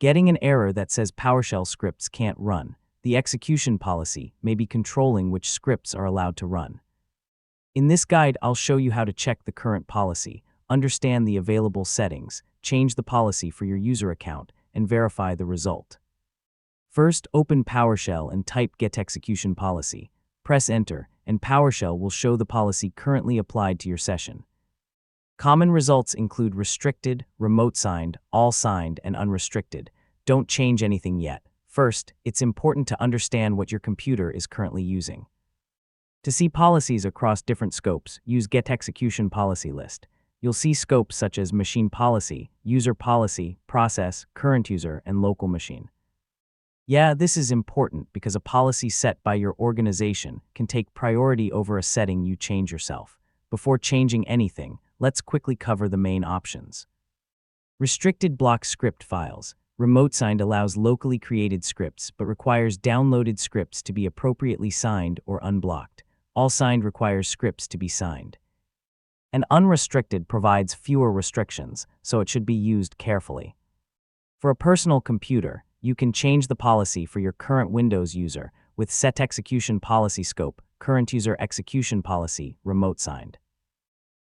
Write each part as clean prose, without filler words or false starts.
getting an error that says PowerShell scripts can't run. The execution policy may be controlling which scripts are allowed to run. In this guide, I'll show you how to check the current policy, understand the available settings, change the policy for your user account, and verify the result. First, open PowerShell and type get-execution-policy. Press Enter, and PowerShell will show the policy currently applied to your session. Common results include restricted, remote-signed, all-signed, and unrestricted. Don't change anything yet. First, it's important to understand what your computer is currently using. To see policies across different scopes, use get-execution-policy list. You'll see scopes such as machine policy, user policy, process, current user, and local machine. Yeah, this is important because a policy set by your organization can take priority over a setting you change yourself. Before changing anything, let's quickly cover the main options. Restricted blocks script files. RemoteSigned allows locally created scripts but requires downloaded scripts to be appropriately signed or unblocked. AllSigned requires scripts to be signed. And Unrestricted provides fewer restrictions, so it should be used carefully. For a personal computer, you can change the policy for your current Windows user with Set-ExecutionPolicy scope, current user execution policy, RemoteSigned.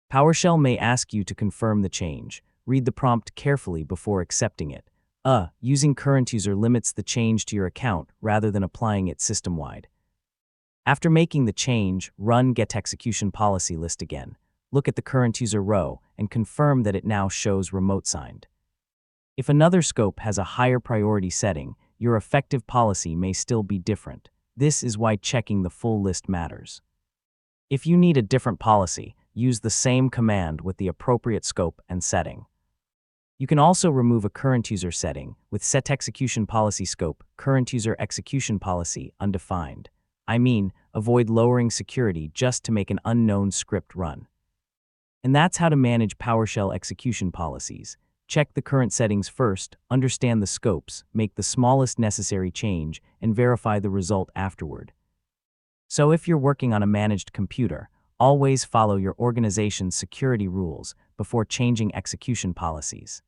PowerShell may ask you to confirm the change. Read the prompt carefully before accepting it. Using current user limits the change to your account rather than applying it system-wide. After making the change, run get-execution-policy list again. Look at the current user row and confirm that it now shows RemoteSigned. If another scope has a higher priority setting, your effective policy may still be different. This is why checking the full list matters. If you need a different policy, use the same command with the appropriate scope and setting. You can also remove a current user setting with Set-ExecutionPolicy scope, current user execution policy, undefined. Avoid lowering security just to make an unknown script run. And that's how to manage PowerShell execution policies. Check the current settings first, understand the scopes, make the smallest necessary change, and verify the result afterward. So if you're working on a managed computer, always follow your organization's security rules before changing execution policies.